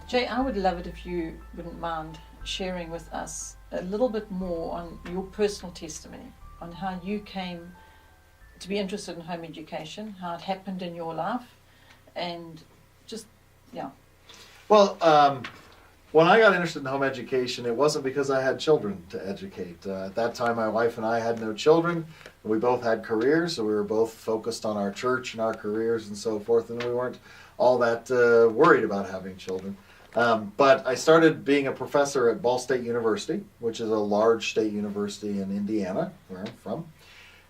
Jay, I would love it if you wouldn't mind sharing with us a little bit more on your personal testimony, on how you came to be interested in home education, how it happened in your life, and just, yeah. Well, when I got interested in home education, it wasn't because I had children to educate. At that time, my wife and I had no children. We both had careers, so we were both focused on our church and our careers and so forth, and we weren't all that worried about having children. But I started being a professor at Ball State University, which is a large state university in Indiana, where I'm from.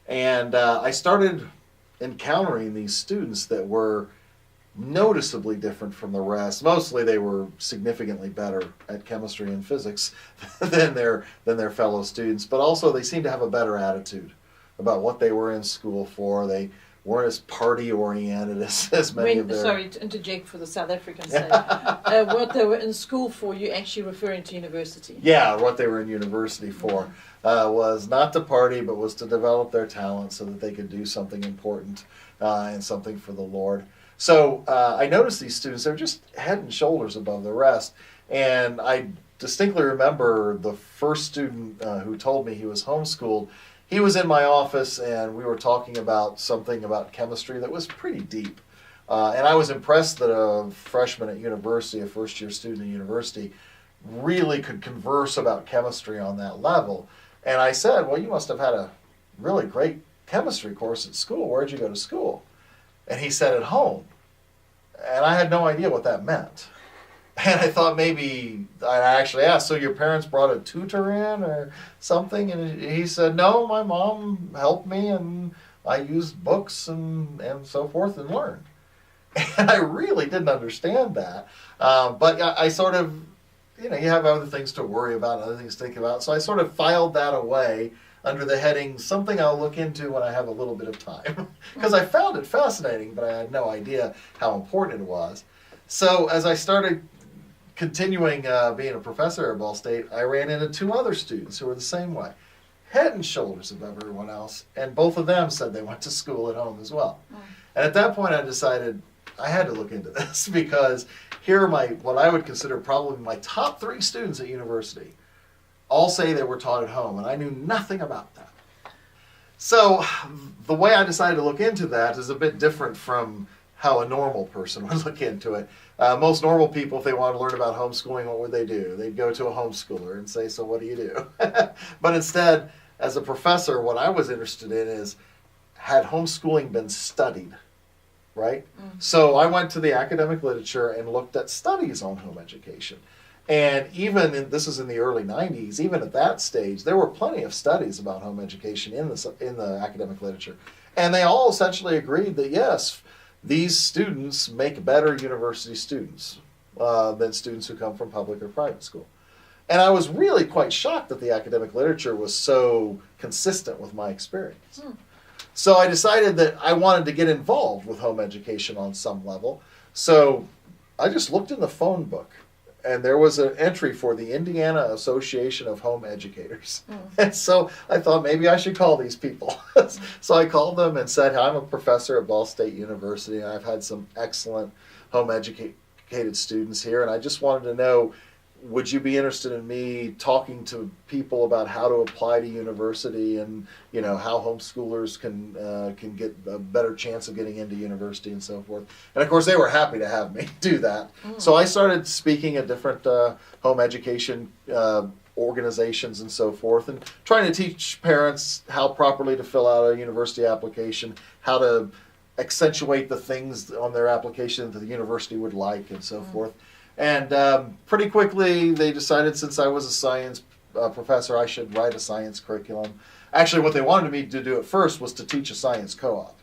And I started encountering these students that were noticeably different from the rest. Mostly they were significantly better at chemistry and physics than their fellow students, but also they seemed to have a better attitude about what they were in school for. They weren't as party oriented as many of their... Sorry to interject for the South African sake. What they were in school for, you're actually referring to university. Yeah, what they were in university for was not to party, but was to develop their talent so that they could do something important and something for the Lord. So I noticed these students, they were just head and shoulders above the rest. And I distinctly remember the first student who told me he was homeschooled. He was in my office and we were talking about something about chemistry that was pretty deep. And I was impressed that a freshman at university, a first-year student at university, really could converse about chemistry on that level. And I said, well, you must have had a really great chemistry course at school. Where'd you go to school? And he said, at home. And I had no idea what that meant. And I thought maybe, I actually asked, so your parents brought a tutor in or something? And he said, no, my mom helped me and I used books and so forth and learned. And I really didn't understand that. But I sort of, you have other things to worry about, other things to think about. So I sort of filed that away under the heading, something I'll look into when I have a little bit of time. Because I found it fascinating, but I had no idea how important it was. So as I started continuing being a professor at Ball State, I ran into two other students who were the same way. Head and shoulders above everyone else. And both of them said they went to school at home as well. And at that point I decided I had to look into this because here are what I would consider probably my top 3 students at university. All say they were taught at home, and I knew nothing about that. So the way I decided to look into that is a bit different from how a normal person would look into it. Most normal people, if they wanted to learn about homeschooling, what would they do? They'd go to a homeschooler and say, so what do you do? But instead, as a professor, what I was interested in is, had homeschooling been studied? Right? So I went to the academic literature and looked at studies on home education. And this is in the early 90s, even at that stage, there were plenty of studies about home education in the academic literature. And they all essentially agreed that, yes, these students make better university students than students who come from public or private school. And I was really quite shocked that the academic literature was so consistent with my experience. So I decided that I wanted to get involved with home education on some level. So I just looked in the phone book. And there was an entry for the Indiana Association of Home Educators. And so I thought maybe I should call these people. So I called them and said, I'm a professor at Ball State University, and I've had some excellent home educated students here, and I just wanted to know, would you be interested in me talking to people about how to apply to university and how homeschoolers can get a better chance of getting into university and so forth? And of course they were happy to have me do that. So I started speaking at different home education organizations and so forth, and trying to teach parents how properly to fill out a university application, how to accentuate the things on their application that the university would like and so forth. And pretty quickly, they decided since I was a science professor, I should write a science curriculum. Actually, what they wanted me to do at first was to teach a science co-op.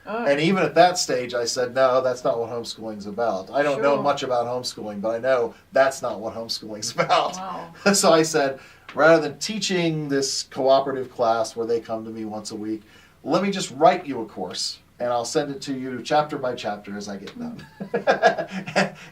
And even at that stage, I said, no, that's not what homeschooling's about. I don't know much about homeschooling, but I know that's not what homeschooling's about. Wow. So I said, rather than teaching this cooperative class where they come to me once a week, let me just write you a course. And I'll send it to you chapter by chapter as I get done.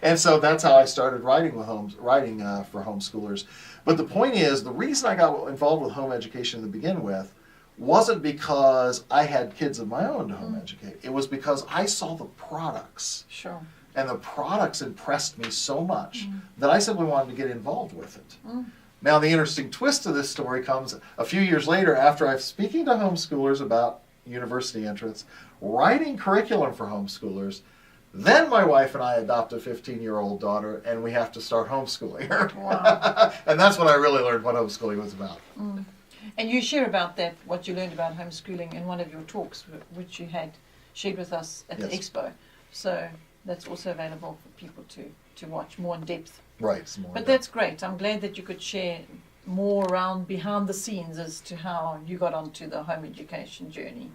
And so that's how I started writing for homeschoolers. But the point is, the reason I got involved with home education to begin with wasn't because I had kids of my own to home educate. It was because I saw the products. Sure. and the products impressed me so much that I simply wanted to get involved with it. Mm. Now, the interesting twist to this story comes a few years later after I'm speaking to homeschoolers about university entrance, writing curriculum for homeschoolers. Then my wife and I adopt a 15-year-old daughter, and we have to start homeschooling her. Wow. And that's when I really learned what homeschooling was about. Mm. And you share about that, what you learned about homeschooling in one of your talks, which you had shared with us at the expo. So that's also available for people to watch more in depth. Right. It's more But that's great. I'm glad that you could share more around behind the scenes as to how you got onto the home education journey.